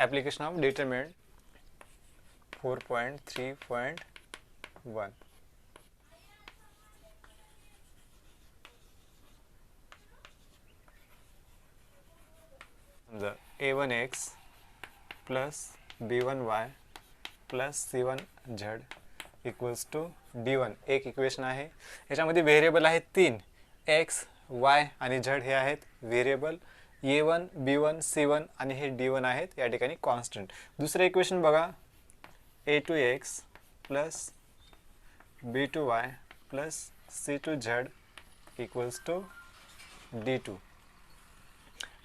application of determinant 4.3.1. The a1x plus b1y plus c1z equals to d1 एक equation आहे. याच्यामध्ये variable आहेत 3 x y आणि z हे आहेत व्हेरिएबल. a1 b1 c1 आणि हे d1 आहेत या ठिकाणी कॉन्स्टंट. दुसरे इक्वेशन बघा a2x plus b2y plus c2z equals to d2.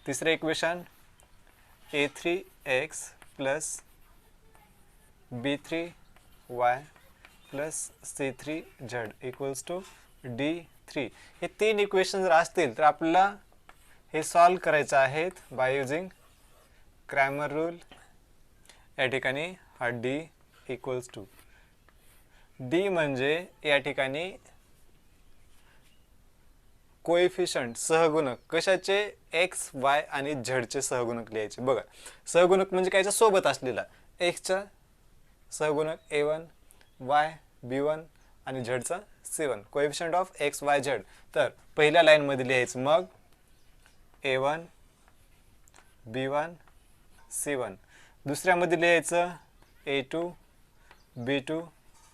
तिसरे equation a3x plus b3y plus c3z equals to d3. हे 3 इक्वेशन जर असतील तर आपल्याला हे सॉल्व करायचं आहेत बाय युजिंग क्रॅमर रूल. या ठिकाणी हा d इक्वल्स टू d म्हणजे या ठिकाणी कोएफिशियंट सहगुणक कशाचे x y आणि z चे सहगुणक लिहायचे. बघा सहगुणक म्हणजे कायच्या सोबत असलेला x चा सहगुणक a1 y b1 आणि z चा c1 coefficient of x y z. तर पहिल्या लाईन मध्ये लिहायचं मग a1 b1 c1. दुसऱ्यामध्ये लिहायचं a2 b2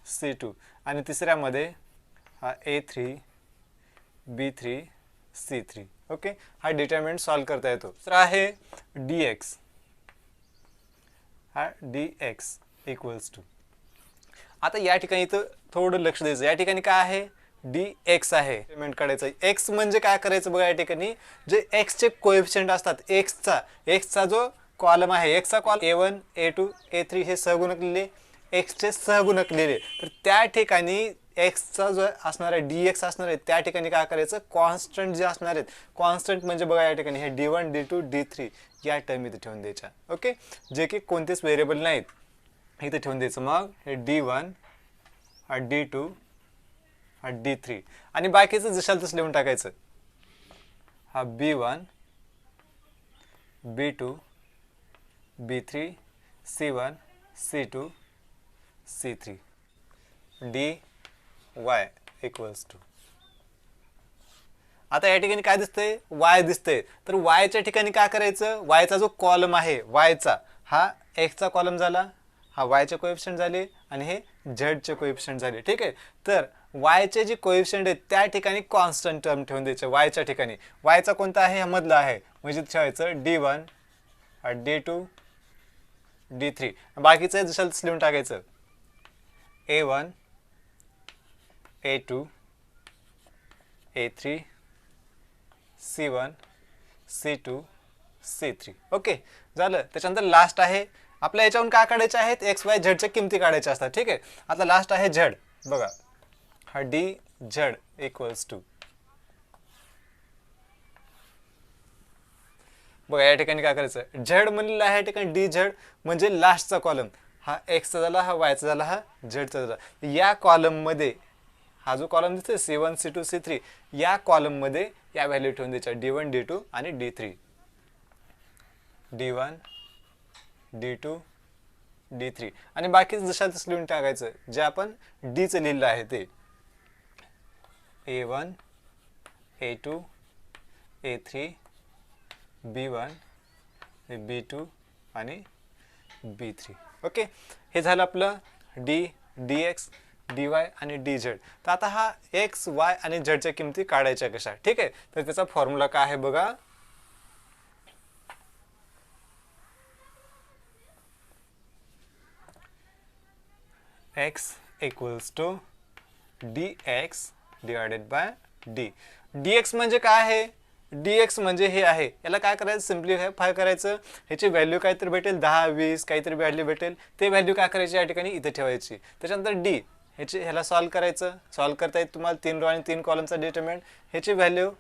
c2 आणि तिसऱ्यामध्ये हा a3 b3 c3. ओके हा डिटरमिनंट सॉल्व करता येतो. तर आहे dx हा dx इक्वल्स टू. आता या ठिकाणी इथं थोडं लक्ष द्यायचं. या ठिकाणी काय आहे dx आहे डिटरमिनंट काढायचं. x म्हणजे काय करायचं बघा. या ठिकाणी जे x चे कोएफिशियंट असतात x चा जो कॉलम आहे x चा कॉलम a1 a2 a3 हे सहगुणक लिहिले x चे सहगुणक लिहिले. तर त्या ठिकाणी x चा जो असणार आहे dx असणार आहे त्या ठिकाणी काय करायचं कॉन्स्टंट जे असणार आहेत. कॉन्स्टंट म्हणजे बघा या ठिकाणी हे d1 d2 d3 या टर्म इथे ठेवून द्यायच्या. ओके जे की कोणतेच व्हेरिएबल नाहीत इथे ठेवून द्यायचं. मग हे d1 हा d2 हा d3 आणि बाकीचं जशाल तसं लिहून टाकायचं. हा b1 b2 b3 c1 c2 c3 dy equals to. आता या ठिकाणी काय दिसतंय y दिसतंय. तर y च्या ठिकाणी काय करायचं y चा जो कॉलम आहे y चा हा x चा कॉलम झाला हा y चे कोएफिशियंट झाले आणि हे z चे कोएफिशियंट झाले. ठीक आहे. तर y चे जे कोएफिशियंट आहेत त्या ठिकाणी कॉन्स्टंट टर्म ठेवून द्यायचे. y च्या ठिकाणी y चा कोणता आहे हा मधला आहे म्हणजे ठेवायचं d1 हा d2 d3 बाकीचं जशाल लिहून टाकायचं a1 a2 a3 c1 c2 c3. Okay झालं. त्याच्यानंतर लास्ट आहे आपल्या याच्यावरून काय काढायचे आहेत x y z च्या किमती काढायच्या असतात. ठीक आहे. आता लास्ट आहे z. बघा हा dz इक्वल्स टू. बघा या ठिकाणी काय करायचं z म्हणलेलं आहे या ठिकाणी dz म्हणजे लास्टचा कॉलम हा x चा झाला हा y चा झाला हा z चा झाला. या कॉलम मध्ये हा जो कॉलम दिसतोय c1 c2 c3 या कॉलम मध्ये या व्हॅल्यू ठेवून द्यायच्या d1 d2 आणि d3. d1 d2 d3 आणि बाकी जशाल तसं लिहून टाकायचं जे आपण d चं लिहिलं आहे ते a1 a2 a3 b1 b2 आणि b3. ओके हे झालं आपलं dx dy आणि dz. तर आता हा x y आणि z च्या किमती काढायच्या कशा. ठीक आहे. तर त्याचा फॉर्म्युला काय आहे बघा x equals to dx divided by d. dx म्हणजे काय आहे dx म्हणजे हे आहे. याला काय करायचं सिम्प्लिफाय करायचं. ह्याची व्हॅल्यू काहीतरी भेटेल 10 20 काहीतरी व्हॅल्यू भेटेल ते व्हॅल्यू काय करायची या ठिकाणी इथे ठेवायची. त्याच्यानंतर d ह्याला सॉल्व करायचं. सॉल्व करता येत तुम्हाला 3 रो आणि 3 कॉलमचा डिटरमिनंट ह्याची व्हॅल्यू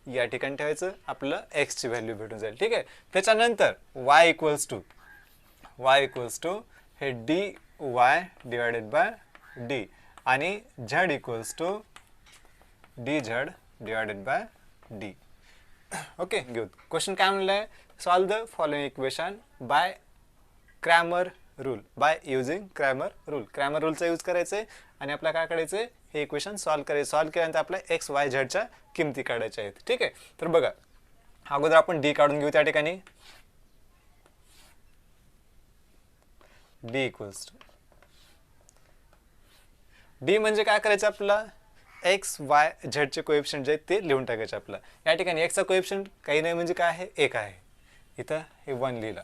या ठिकाणी ठेवायचं आपलं x ची व्हॅल्यू भेटून जाईल. ठीक आहे. त्याच्यानंतर y इक्वल्स टू हे dy डिवायडेड बाय d आणि z equals to dz divided by d. Okay good. Question काय म्हणलाय solve the following equation by Cramer rule, by using Cramer rule. Cramer रूलचा यूज करायचं आहे आणि आपल्याला काय करायचं आहे, हे इक्वेशन सॉल्व्ह करायचं. सॉल्व्ह केल्यानंतर आपल्या एक्स वाय झेडच्या किमती काढायच्या आहेत. ठीक आहे, तर बघा अगोदर आपण डी काढून घेऊ. त्या ठिकाणी डी इक्वल्स टू, डी म्हणजे काय करायचं, आपल्याला एक्स वाय झेडचे कोएफिशियंट जे आहेत ते लिहून टाकायचे. आपला या ठिकाणी एक्सचा कोएफिशियंट काही नाही म्हणजे काय आहे, एक आहे, इथं हे 1 लिहिलं.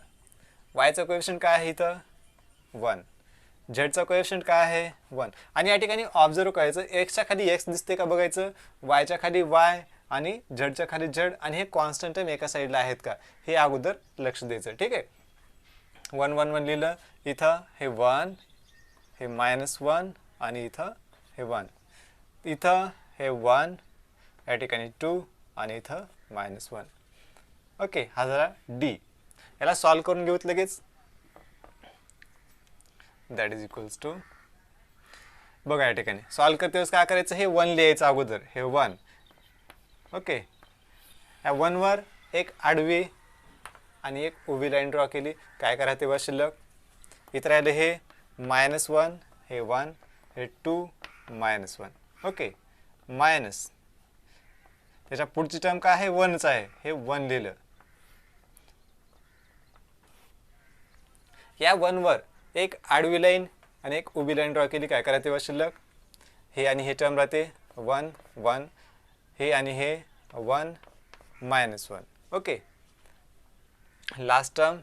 वायचा कोएफिशियंट काय आहे, इथं 1. झेडचा कोएफिशियंट काय आहे, 1. आणि या ठिकाणी ऑब्झर्व करायचं, एक्सच्या खाली एक्स दिसते का बघायचं, वायच्या खाली वाय आणि झेडच्या खाली झेड, आणि हे कॉन्स्टंट टर्म एका साईडला आहेत का हे अगोदर लक्ष द्यायचं. ठीक आहे, 1 1 1 लिहिलं, इथं हे 1, हे -1 आणि इथं हे 1, इथं हे 1, या ठिकाणी 2 आणि इथं -1. ओके, हा झाला डी. याला सॉल्व्ह करून घेऊत लगेच. दॅट इज इक्वल्स टू, बघा या ठिकाणी सॉल्व्ह करते वेळेस काय करायचं, हे 1 लिहायचं अगोदर, हे 1. ओके, या 1 वर एक आडवी आणि एक उभी लाईन ड्रॉ केली. काय करा तेव्हा शिल्लक, इथं राहिले हे -1, हे 1, हे 2, -1. ओके, मायनस त्याच्या पुढची टर्म काय आहे, 1च आहे, हे 1 लिहिलं. या 1 वर एक आडवी लाईन आणि एक उभी लाईन ड्रॉ केली. काय करा तेव्हा शिल्लक, हे आणि हे टर्म राहते 1 1, हे आणि हे 1 -1. ओके, लास्ट टर्म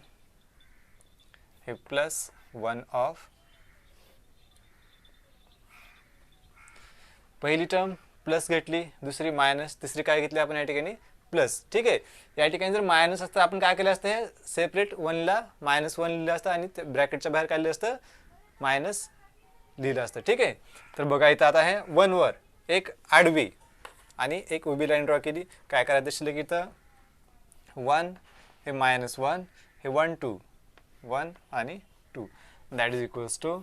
हे +1 ऑफ, पहिली टर्म प्लस घेतली, दुसरी मायनस, तिसरी काय घेतली आपण या ठिकाणी प्लस. ठीक आहे, या ठिकाणी जर मायनस असतं आपण काय केलं असतं, हे सेपरेट 1ला -1 लिहिलं असतं आणि ब्रॅकेटच्या बाहेर काढलं असतं मायनस लिहिलं असतं. ठीक आहे, तर बघा इथं आता हे 1 वर एक आडवी आणि एक उभी लाईन ड्रॉ केली. काय करायचं शिल्लक, इथं 1, हे -1, हे 1 2, 1 आणि 2, दॅट इज इक्वल्स टू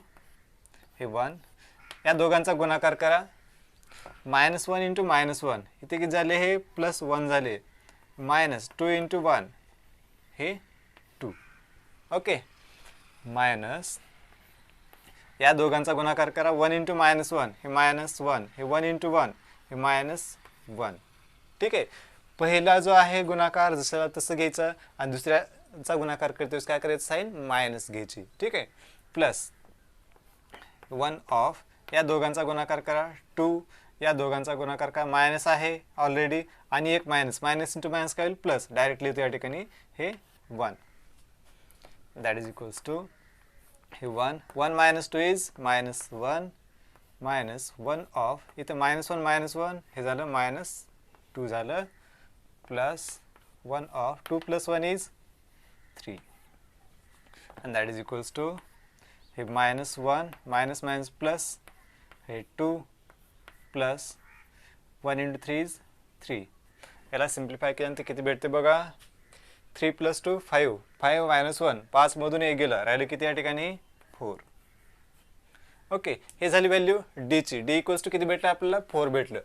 हे 1. या दोघांचा गुणाकार करा, -1 × -1 इथे किती झाले, हे +1 झाले, -2 × 1 हे 2. ओके, मायनस या दोघांचा गुणाकार करा, 1 × -1 हे -1, हे 1 × 1 हे -1. ठीक आहे, पहिला जो आहे गुणाकार जसं तसं घ्यायचं आणि दुसऱ्याचा गुणाकार करतोस काय करायचं, साईन मायनस घ्यायची. ठीक आहे, +1 ऑफ, या दोघांचा गुणाकार करा 2, या दोघांचा गुणाकार का, मायनस आहे ऑलरेडी आणि एक मायनस, मायनस × मायनस काय होईल प्लस, डायरेक्टली येतो या ठिकाणी हे 1. दॅट इज इक्वल्स टू हे 1 1 -2 इज -1 -1 ऑफ, इथं -1 -1 हे झालं -2 झालं, +1 of 2 + 1 is 3, and that is equals to हे -1 मायनस प्लस, हे 2 प्लस 1 × 3 इज 3. याला सिम्प्लिफाय केल्यानंतर किती भेटते बघा, 3 + 2 5, 5 - 1 5 मधून 1 गेला, राहिले किती या ठिकाणी 4. ओके, हे झाली व्हॅल्यू डीची. डी इक्वल्स टू किती भेटलं आपल्याला, 4 भेटलं.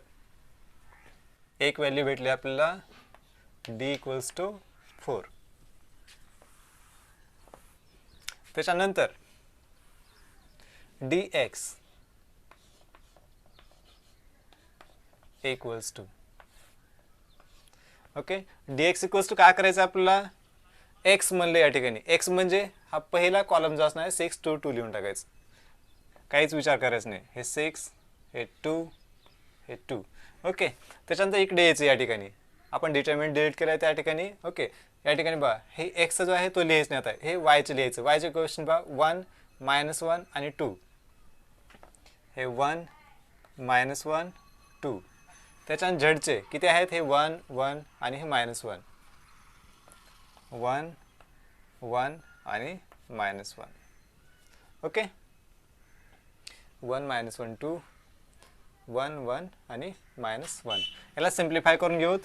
एक व्हॅल्यू भेटली आपल्याला, डी इक्वल्स टू 4. त्याच्यानंतर dx equals to, okay, dx equals to काय करायचं आपल्याला, x म्हणलं या ठिकाणी, x म्हणजे हा पहिला कॉलम जो असणार आहे 6 2 2 लिहून टाकायचं, काहीच विचार करायचं नाही. हे 6, हे 2, हे 2. ओके, त्याच्यानंतर इकडे यायचं, या ठिकाणी आपण डिटर्मिनंट डिलीट केलं आहे त्या ठिकाणी. ओके, या ठिकाणी बघा हे x जो आहे तो लिहायचं नाही, आता हे y लिहायचं. y चे क्वेश्चन बघा 1 -1 आणि 2, हे 1 -1 2. त्याच्यानंतर झेडचे किती आहेत, हे 1 1 आणि हे -1, 1 1 आणि -1. ओके, 1 -1 2, 1 1 आणि -1. याला सिम्प्लिफाय करून घेऊत,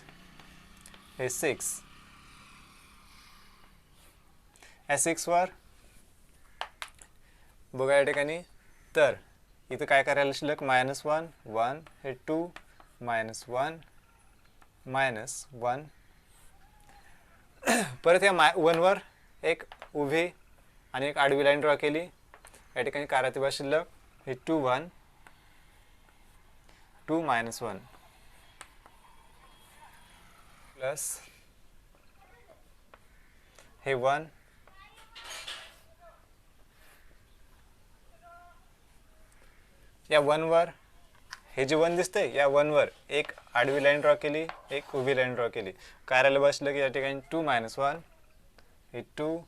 हे 6, या 6 वर बघा या ठिकाणी, तर इथं काय करायला शिल्लक, -1 1, हे 2 -1 -1. परत या 1 वर एक उभी आणि एक आडवी लाईन ड्रॉ केली. या ठिकाणी कार्यातिबा शिल्लक हे 2 1 2 -1 प्लस हे 1 या 1 वर हे जे 1 दिसते या 1 वर एक आडवी लाईन ड्रॉ केली, एक उभी लाईन ड्रॉ केली. कार्याला बसलं की या ठिकाणी 2 -1 हे 2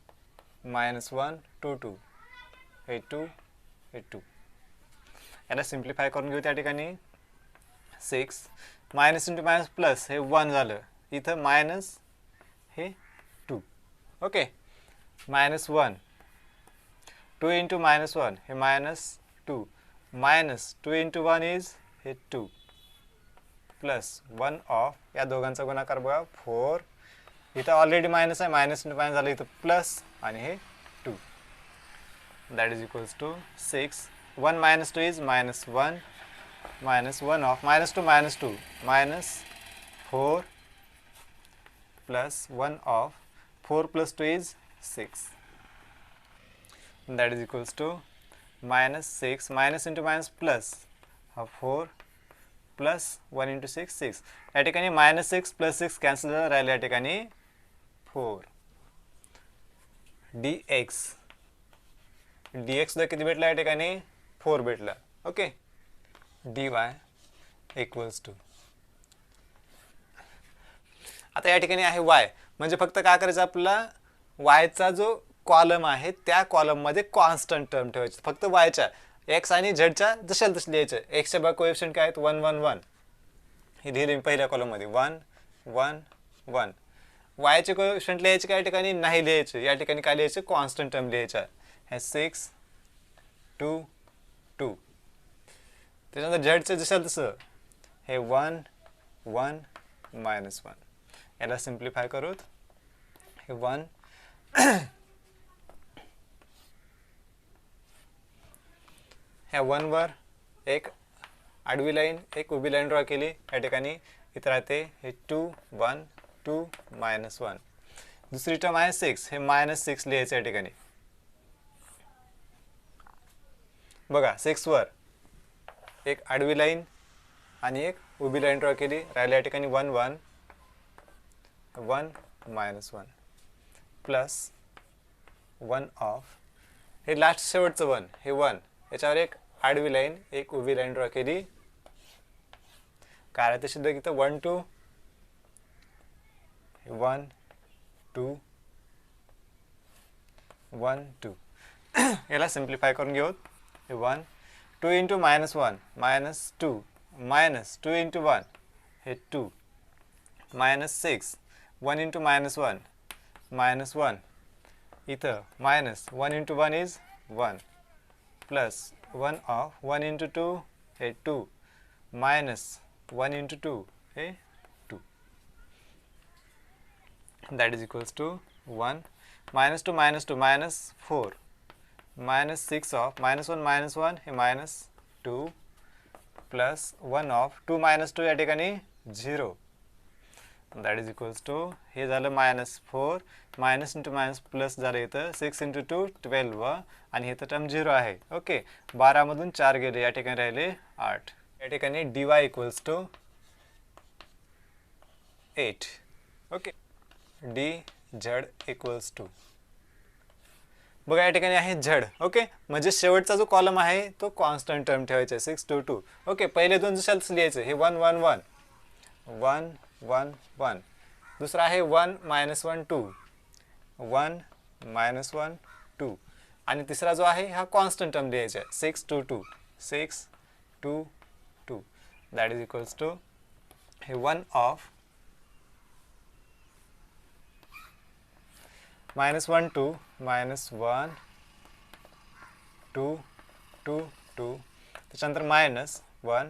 -1 2 2 हे 2 हे 2. याला सिम्प्लिफाय करून घेऊ. त्या ठिकाणी 6 मायनस इंटू मायनस प्लस हे 1 झालं, इथं मायनस हे 2. ओके, -1 2 इंटू -1 हे -2 -2 इंटू 1 इज हे 2 प्लस 1 ऑफ या दोघांचा गुणाकार बघा 4. इथं ऑलरेडी मायनस आहे, मायनस इंटू मायनस झालं, इथं प्लस आणि हे 2. That is equals to 6 1 -2 is -1 -1 of -2 -4 plus 1 of 4 + 2 is 6. That is equals to -6 minus into minus plus 4 plus 1 into 6 6. या ठिकाणी -6 + 6 कॅन्सल राहिले. या ठिकाणी 4 dx सुद्धा किती भेटला? या ठिकाणी 4 भेटला. ओके, dy इक्वल्स टू आता या ठिकाणी आहे y, म्हणजे फक्त काय करायचं आपल्याला y चा जो कॉलम आहे त्या कॉलम मध्ये कॉन्स्टंट टर्म ठेवायचे. फक्त y च्या x आणि z च्या जशाल तसे लिहायचे. x च्या कोएफिशिएंट काय आहेत 1 1 1 हे लिहिले मी पहिल्या कॉलम मध्ये 1 1 1. y चे कोएफिशिएंट लिहायचे काय ठिकाणी नाही लिहायचे. या ठिकाणी काय लिहायचे? कॉन्स्टंट टर्म लिहायचे. हे 6 2 2. त्याच्यानंतर z चे जशाल तसं हे 1 1 -1. याला सिम्प्लिफाय करूत. हे 1 ह्या 1 वर एक आडवी लाईन एक उभी लाईन ड्रॉ केली. या ठिकाणी इथं राहते हे 2 1 2 -1. दुसरी टर्म आहे 6, हे -6 लिहायचं. या ठिकाणी बघा 6 वर एक आडवी लाईन आणि एक उभी लाईन ड्रॉ केली. राहिल्या या ठिकाणी 1 1 1 -1 प्लस 1 ऑफ हे लास्ट शेवटचं 1 हे 1 याच्यावर एक आडवी लाईन एक उभी लाईन ड्रॉ केली. कार्यात सिद्ध इथं 1 2 1 2 1 2. याला सिम्प्लिफाय करून घेऊ. हे 1 2 इंटू -1 -2 -2 इंटू 1 हे 2 -6 1 इंटू -1 -1 इथं -1 into 1 is 1 plus 1 of 1 into 2 हे 2 -1 इंटू 2 हे 2. That is equals to 1 -2 -2 -4 -6 of -1 -1 हे -2 प्लस 1 ऑफ 2 -2 या ठिकाणी 0. दॅट इज इक्वल्स टू हे झालं -4 मायनस इंटू मायनस प्लस झालं. इथं 6 इंटू 2 12 आणि इथं टर्म 0 आहे. ओके, 12 मधून 4 गेले. या ठिकाणी राहिले 8. या ठिकाणी dy equals to 8. Okay, dz equals to बघा या ठिकाणी आहे z. ओके, म्हणजे शेवटचा जो कॉलम आहे तो कॉन्स्टंट टर्म ठेवायचा 6 2 2. ओके, पहिले दोन जशाच लिहायचे. हे 1 1 1 1 1 1. दुसरा आहे 1 -1 2 1 -1 2 आणि तिसरा जो आहे हा कॉन्स्टंट टर्म लिहायचा 6 2 2 6 2 2. दॅट इज इक्वल्स टू हे 1 ऑफ -1 2 -1 2 2 2 त्याच्यानंतर -1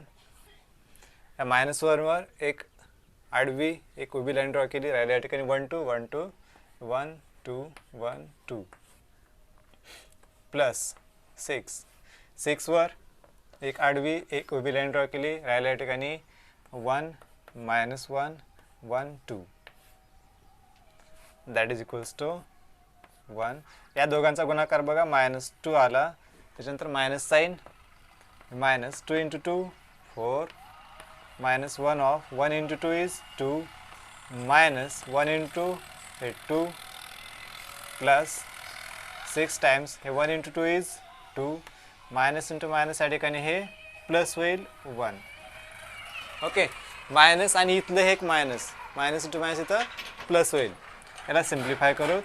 या -1 वर एक आडवी एक उभी लाईन ड्रॉ केली. राहिल्या या ठिकाणी 1 2 1 2 1 2 1 2 प्लस 6 वर एक आडवी एक उभी लाईन ड्रॉ केली. राहिल्या या ठिकाणी 1 -1 1 2. That is equals to 1. या दोघांचा गुणाकार बघा -2 आला, त्याच्यानंतर मायनस साईन, -2 × 2 4, -1 ऑफ 1 × 2 इज 2, -1 × 2 प्लस 6 टाइम्स हे 1 × 2 इज 2, मायनस इंटू मायनस या ठिकाणी हे प्लस होईल 1. ओके, मायनस आणि इथलं हे एक मायनस इंटू मायनस इथं प्लस होईल. याला सिम्प्लिफाय करूत.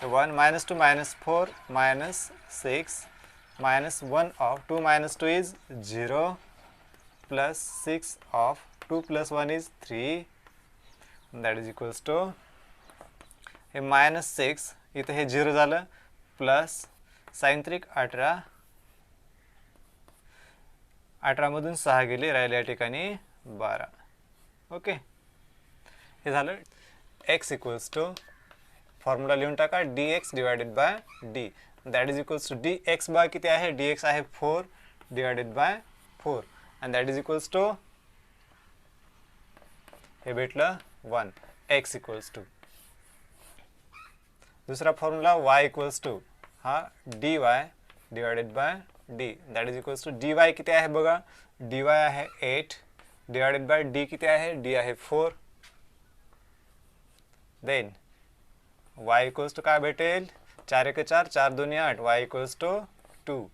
1 -2 -4 -6 -1 of 2 - 2 is 0 plus 6 of 2 + 1 is 3, that is equals to हे -6 इथं हे 0 झालं प्लस साइन 3 18, 18मधून 6 गेले, राहिले या ठिकाणी 12. ओके, हे झालं. x इक्वल्स टू फॉर्म्युला लिहून टाका dx divided by d, that is equals to dx by किती आहे, dx आहे 4 डिवायडेड बाय 4 आणि दॅट इज इक्वल्स टू हे भेटलं 1. x इक्वल्स टू दुसरा फॉर्म्युला y इक्वल्स टू हा dy divided by d, that is equals to dy किती आहे बघा, dy आहे 8 डिवायडेड बाय d किती आहे, d आहे 4. देन y इक्वल्स टू काय भेटेल, 4 × 4 4 2 8, y इक्वल्स टू 2.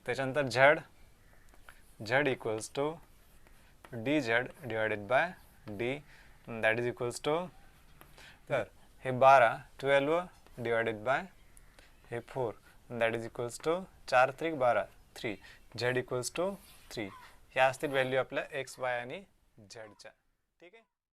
त्याच्यानंतर z equals to dz divided by d, that is equals to तर हे 12 डिवायडेड बाय हे 4, that is equals to 4 3 12 3, z equals to 3. ह्या असतील व्हॅल्यू आपल्या x y आणि z च्या. ठीक आहे.